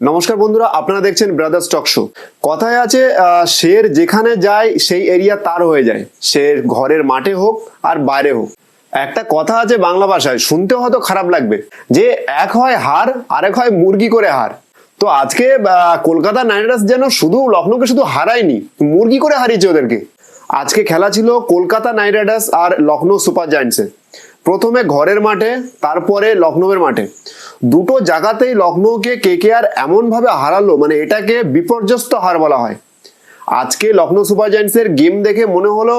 নমস্কার বন্ধুরা, আপনারা দেখছেন ব্রাদার্স টক শো। কথায় আছে শের যেখানে যায় সেই এরিয়া তার হয়ে যায়, সে ঘরের মাঠে হোক আর বাইরে হোক। একটা কথা আছে বাংলা ভাষায়, শুনতে হয়তো খারাপ লাগবে, যে এক হয় হার আর এক হয় মুরগি করে হার। তো আজকে কলকাতা নাইট রাইডার্স যেন শুধু লখনৌকে শুধু হারায়নি, মুরগি করে হারিয়েছে ওদেরকে। আজকে খেলা ছিল কলকাতা নাইট রাইডার্স আর লখনৌ সুপার জায়ান্টসের। প্রথমে ঘরের মাঠে, তারপরে লখনৌয়ের মাঠে। দুটো জায়গাতেই লখনৌকে কেকেআর এমন ভাবে হারালো, মানে এটাকে বিপর্যস্ত হার বলা হয়। আজকে লখনৌ সুপার জায়ান্টসের গেম দেখে মনে হলো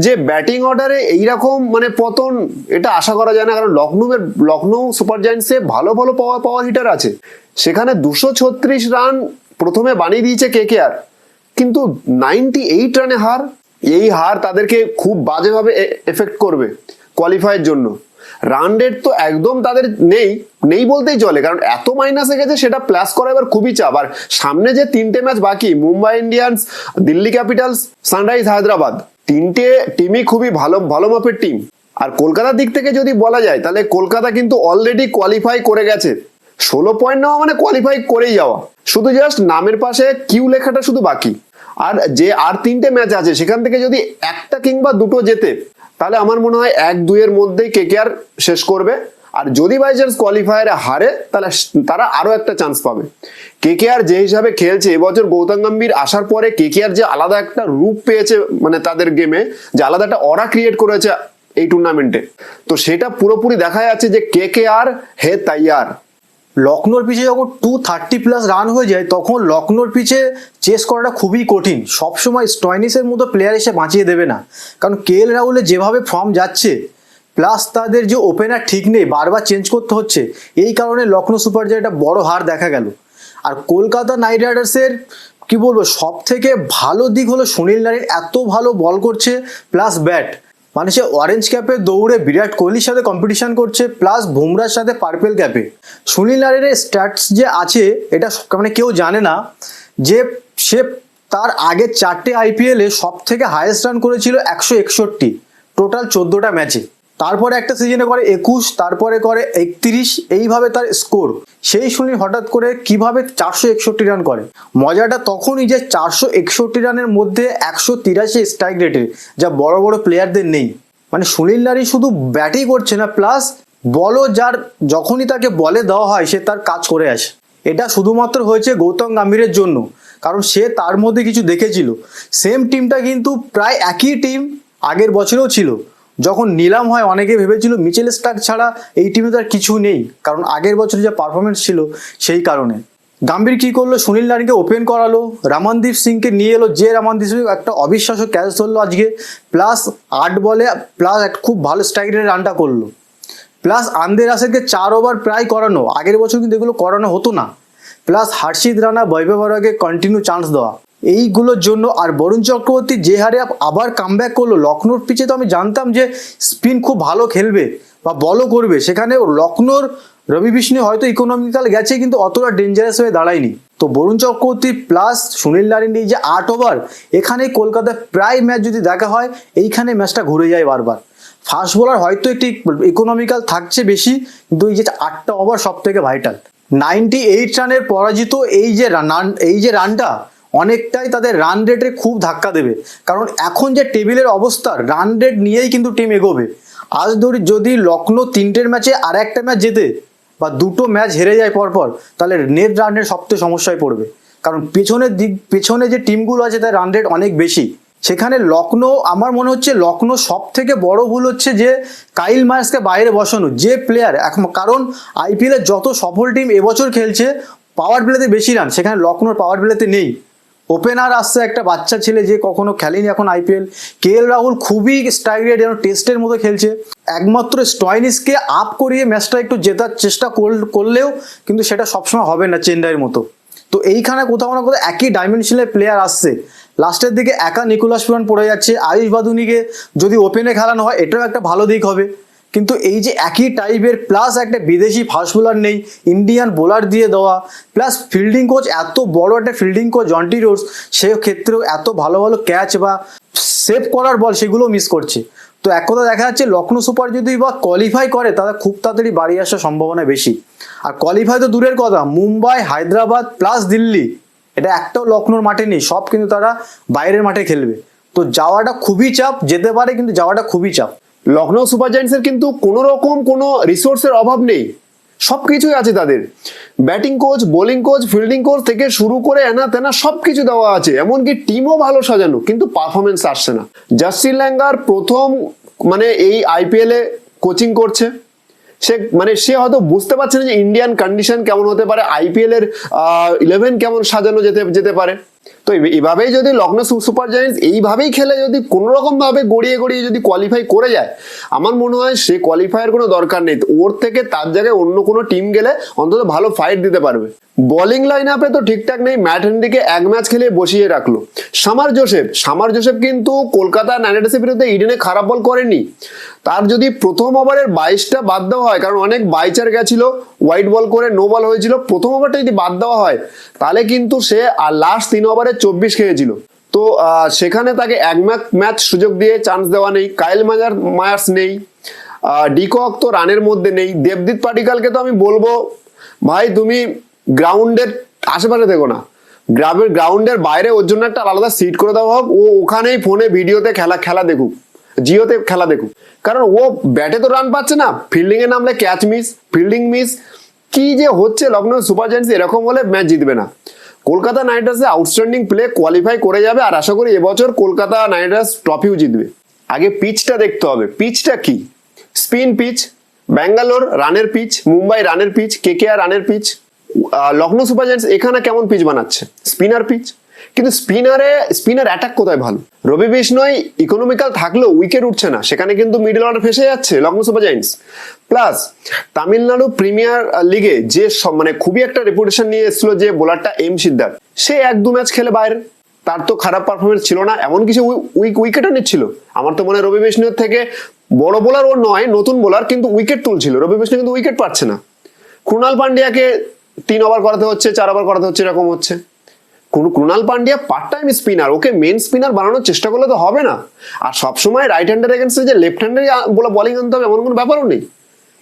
যে ব্যাটিং অর্ডারে এইরকম মানে পতন এটা আশা করা যায় না, কারণ লখনৌ সুপার জায়ান্টসে ভালো ভালো পাওয়ার হিটার আছে। সেখানে 236 রান প্রথমে বানিয়ে দিয়েছে কেকেআর, কিন্তু 98 রানে হার। এই হার তাদেরকে খুব বাজেভাবে এফেক্ট করবে কোয়ালিফাইয়ের জন্য। রান রেট তো একদম তাদের নেই বলতেই চলে, কারণ এত মাইনাসে গেছে, সেটা প্লাস করা এবার খুবই চাপ। আর সামনে যে 3টে ম্যাচ বাকি, Mumbai Indians, Delhi Capitals, sunrise Hyderabad, 3টে টিমই খুবই ভালো মাপের টিম। আর কলকাতার দিক থেকে যদি বলা যায়, তাহলে কলকাতা কিন্তু অলরেডি কোয়ালিফাই করে গেছে। 16 পয়েন্ট নেওয়া মানে কোয়ালিফাই করেই যাওয়া, শুধু জাস্ট নামের পাশে কিউ লেখাটা শুধু বাকি। আর 3টে ম্যাচ আছে, সেখান থেকে যদি একটা কিংবা দুটো জেতে, তাহলে আমার মনে হয় 1-2 মধ্যেই কেকেআর শেষ করবে। আর যদি বাই চান্স কোয়ালিফায়ারে হারে, তাহলে তারা আরো একটা চান্স পাবে। কেকেআর যে হিসাবে খেলছে এবছর, গৌতম গম্ভীর আসার পরে কেকেআর যে আলাদা একটা রূপ পেয়েছে, মানে তাদের গেমে যে আলাদা একটা অরা ক্রিয়েট করেছে এই টুর্নামেন্টে, তো সেটা পুরোপুরি দেখা যাচ্ছে যে কেকেআর হে তাইয়ার। লখনৌর পিছে যখন 230+ রান হয়ে যায়, তখন লখনৌর পিছে চেস করাটা খুবই কঠিন। সবসময় স্টয়নিসের মতো প্লেয়ার এসে বাঁচিয়ে দেবে না, কারণ কেএল রাহুলের যেভাবে ফর্ম যাচ্ছে, প্লাস তাদের যে ওপেনার ঠিক নেই, বারবার চেঞ্জ করতে হচ্ছে, এই কারণে লখনৌ সুপার জায়ান্টস একটা বড় হার দেখা গেল। আর কলকাতা নাইট রাইডার্সের কি বলবো, সব থেকে ভালো দিক হলো সুনীল নারিন এত ভালো বল করছে, প্লাস ব্যাট, মানে সে অরেঞ্জ ক্যাপে দৌড়ে বিরাট কোহলির সাথে কম্পিটিশন করছে, প্লাস বুমরার সাথে পার্পেল ক্যাপে। সুনীল নারিনের স্ট্যাটস যে আছে, এটা মানে কেউ জানে না যে সে তার আগে 4টে আইপিএলে সব থেকে হাইয়েস্ট রান করেছিল 161, টোটাল 14টা ম্যাচে। তারপরে একটা সিজনে করে 21, তারপরে করে 31, এইভাবে তার স্কোর। সেই সুনীল হঠাৎ করে কিভাবে 461 রান করে। মজাটা তখনই যে 461 রানের মধ্যে 183 স্ট্রাইক রেটের, যা বড় বড় প্লেয়ারদের নেই। মানে সুনীল নারিন শুধু ব্যাটই করছে না, প্লাস বলও যার যখনই তাকে বলে দেওয়া হয় সে তার কাজ করে আসে। এটা শুধুমাত্র হয়েছে গৌতম গম্ভীরের জন্য, কারণ সে তার মধ্যে কিছু দেখেছিল। সেম টিমটা কিন্তু প্রায় একই টিম আগের বছরেও ছিল। যখন নিলাম হয়, অনেকে ভেবেছিল মিচেল স্টার্ক ছাড়া এই টিমে তার কিছু নেই, কারণ আগের বছর যে পারফরমেন্স ছিল সেই কারণে। গম্ভীর কি করলো, সুনীল নারিনকে ওপেন করালো, রমনদীপ সিংকে নিয়ে এলো, যে রমনদীপ সিং একটা অবিশ্বাস্য ক্যাচ ধরলো আজকে, প্লাস 8 বলে প্লাস একটা খুব ভালো স্ট্রাইক রেটে রানটা করলো, প্লাস আন্দের রাসেলকে 4 ওভার প্রায় করানো, আগের বছর কিন্তু এগুলো করানো হতো না, প্লাস হর্ষিত রানা, বৈভব বরাকে কন্টিনিউ চান্স দেওয়া, এইগুলোর জন্য। আর বরুণ চক্রবর্তী যে হারে আবার কামব্যাক করলো লখনৌর পিচে, তো আমি জানতাম যে স্পিন খুব ভালো খেলবে বা বলও করবে, সেখানে লখনৌর রবি বিষ্ণু হয়তো ইকোনমিক্যাল গেছে, কিন্তু অতটা ডেঞ্জারাস হয়ে দাঁড়ায়নি। তো বরুণ চক্রবর্তী প্লাস সুনীল নারিন এই যে 8 ওভার, এখানেই কলকাতায় প্রায় ম্যাচ যদি দেখা হয়, এইখানে ম্যাচটা ঘুরে যায় বারবার। ফাস্ট বোলার হয়তো একটি ইকোনমিক্যাল থাকছে বেশি, কিন্তু এই যে 8টা ওভার সব থেকে ভাইটাল। 98 রানের পরাজিত এই যে রানটা অনেকটাই তাদের রান রেটে খুব ধাক্কা দেবে, কারণ এখন যে টেবিলের অবস্থা, রান রেট নিয়েই কিন্তু টিম এগোবে। আজ ধরি যদি লখনৌ 3টের ম্যাচে আর একটা ম্যাচ জেতে বা 2টো ম্যাচ হেরে যায় পরপর, তাহলে নেট রান রেট সবথেকে সমস্যায় পড়বে, কারণ পেছনে যে টিমগুলো আছে তার রান রেট অনেক বেশি। সেখানে লখনৌ, আমার মনে হচ্ছে লখনৌ সব থেকে বড় ভুল হচ্ছে যে কাইল মার্কসকে বাইরে বসানো, যে প্লেয়ার এখন, কারণ আইপিএলের যত সফল টিম এবছর খেলছে পাওয়ার প্লেতে বেশি রান, সেখানে লখনৌর পাওয়ার প্লেতে নেই। ওপেনার আসছে একটা বাচ্চা ছেলে যে কখনো খেলেনি এখন আইপিএল, কেএল রাহুল খুবই স্ট্রাইক রেট যেন টেস্টের মতো খেলছে। একমাত্র স্টয়নিসকে আপ করিয়ে ম্যাচটা একটু জেতার চেষ্টা করলেও কিন্তু সেটা সবসময় হবে না চেন্নাইয়ের মতো। তো এইখানে কোথাও না কোথাও একই ডাইমেনশনের প্লেয়ার আসছে, লাস্টের দিকে একা নিকোলাস পুরান পড়ে যাচ্ছে। আয়ুষ বাদুনিকে যদি ওপেনে খেলানো হয়, এটাও একটা ভালো দিক হবে, কিন্তু এই যে একই টাইপের, প্লাস একটা বিদেশি ফাস্ট বোলার নেই, ইন্ডিয়ান বোলার দিয়ে দেওয়া, প্লাস ফিল্ডিং কোচ, এত বড় একটা ফিল্ডিং কোচ জন্টি রোডস, সে ক্ষেত্রেও এত ভালো ভালো ক্যাচ বা সেভ করার বল সেগুলো মিস করছে। তো এক কথা দেখা যাচ্ছে লখনৌ সুপার যদি বা কোয়ালিফাই করে তারা খুব তাড়াতাড়ি বাড়ি আসার সম্ভাবনা বেশি। আর কোয়ালিফাই তো দূরের কথা, মুম্বাই, হায়দ্রাবাদ প্লাস দিল্লি, এটা একটাও লখনৌর মাঠে নেই, সব কিন্তু তারা বাইরের মাঠে খেলবে। তো যাওয়াটা খুবই চাপ, যেতে পারে কিন্তু যাওয়াটা খুবই চাপ। লখনৌ সুপার জায়ান্টসের কিন্তু কোনো রকম কোনো রিসোর্সের অভাব নেই, সবকিছুই আছে তাদের। Batting coach, bowling coach, fielding coach থেকে শুরু করে এনা তেনা সবকিছু দেওয়া আছে, এমনকি টিমও ভালো সাজানো, কিন্তু পারফরমেন্স আসছে না। জাস্টিন ল্যাঙ্গার প্রথম মানে এই আইপিএল এ কোচিং করছে, সে হয়তো বুঝতে পারছে না যে ইন্ডিয়ান কন্ডিশন কেমন হতে পারে, আইপিএল এর 11 কেমন সাজানো যেতে পারে। তো এইভাবেই যদি লখনৌ সুপার জায়ান্টস এইভাবেই খেলে যদি কোনো রকম ভাবে গড়িয়ে যদি কোয়ালিফাই করে যায়, আমার মনে হয় সে কোয়ালিফাইয়ের কোনো দরকার নেই। ওর থেকে তার জায়গায় অন্য কোনো টিম গেলে অন্তত ভালো ফাইট দিতে পারবে। বোলিং লাইন আপে তো ঠিকঠাক নেই, ম্যাট হেনরিকে এক ম্যাচ খেলে বসিয়ে রাখলো। সামার জোসেফ কিন্তু কলকাতা নাইট রাইডার্সের বিরুদ্ধে ইডেনে খারাপ বল করেনি। তার যদি প্রথম ওভারের 22টা বাদ দেওয়া হয়, কারণ অনেক বাইচার গেছিল, হোয়াইট বল করে নো বল হয়েছিল, প্রথম ওভারটা যদি বাদ দেওয়া হয় তাহলে কিন্তু সে আর লাস্ট 3 ওভারে 24 খেয়েছিল। তো সেখানে তাকে এক ম্যাচ সুযোগ দিয়ে চান্স দেওয়া নেই। কাইল মায়ার্স নেই, ডিকক তো রানের মধ্যে নেই। দেবদীপ পাডিক্কালকে তো আমি বলবো ভাই তুমি গ্রাউন্ডের আশেপাশে দেখো না, গ্রাউন্ডের বাইরে ওর জন্য একটা আলাদা সিট করে দেওয়া হোক, ও ওখানেই ফোনে ভিডিওতে খেলা দেখুক, জিওতে খেলা দেখুক। কারণ ও ব্যাটে তো রান পাচ্ছে না, ফিল্ডিং এ নামলে ক্যাচ মিস, ফিল্ডিং মিস, কি যে হচ্ছে লখনৌ সুপার জায়ান্টস। এরকম হলে ম্যাচ জিতবে না। কলকাতা নাইট রাইডার্সে আউটস্ট্যান্ডিং প্লে, কোয়ালিফাই করে যাবে, আর আশা করি এবছর কলকাতা নাইট রাইডার্স ট্রফিও জিতবে। আগে পিচটা দেখতে হবে, পিচটা কি? স্পিন পিচ, ব্যাঙ্গালোর রানের পিচ, মুম্বাই রানের পিচ, কেকেআর রানের পিচ। লখনৌ সুপার জায়ান্টস এখানে কেমন পিচ বানাচ্ছে? Spinner pitch. কিন্তু স্পিনার অ্যাটাক কোথায় ভালো? রবি বিষ্ণয় ইকোনমিক্যাল থাকলেও উইকেট উঠছে না, সেখানে কিন্তু মিডল অর্ডার ফেসে যাচ্ছে Lucknow super giants. Plus Tamil Nadu premier লিগে যে মানে খুবই একটা রেপুটেশন নিয়ে এসেছিল যে বোলারটা এম সিদ্ধার্থ, সে 1-2 ম্যাচ খেলে বাইরে, তার তো খারাপ পারফরমেন্স ছিল না, এমন কিছু উইকেটও নিচ্ছিল। আমার তো মনে হয় রবি বিষ্ণুর থেকে বড় বোলার ও নয়, নতুন বোলার, কিন্তু উইকেট তুলছিল। রবি বিষ্ণু কিন্তু উইকেট পাচ্ছে না। ক্রুনাল পান্ডিয়াকে 3 ওভার করাতে হচ্ছে, 4 ওভার করাতে হচ্ছে, এরকম হচ্ছে। Krunal Pandya part time spinner, ওকে মেন স্পিনার বানানোর চেষ্টা করলে তো হবে না। আর সবসময় রাইট হ্যান্ডের এগেন্স্টে যে লেফট হ্যান্ডের বোলিং আনতে হবে এমন কোনো ব্যাপারও নেই।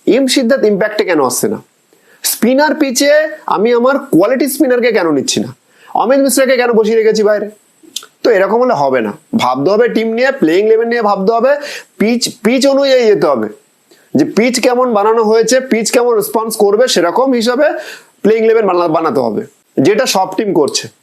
এম সিদ্ধার্থ ইম্প্যাক্টে কেন আসছে না? স্পিনার পিচে আমি আমার কোয়ালিটি স্পিনারকে কেন নিচ্ছি না? অমিত মিশ্রাকে কেন বসিয়ে রেখেছি বাইরে? তো এরকম হলে হবে না। ভাবতে হবে টিম নিয়ে, প্লেইং ইলেভেন নিয়ে ভাবতে হবে, পিচ অনুযায়ী যেতে হবে, যে পিচ কেমন বানানো হয়েছে, পিচ কেমন রেসপন্স করবে, সেরকম হিসাবে প্লেইং ইলেভেন বানাতে হবে, যেটা সব টিম করছে।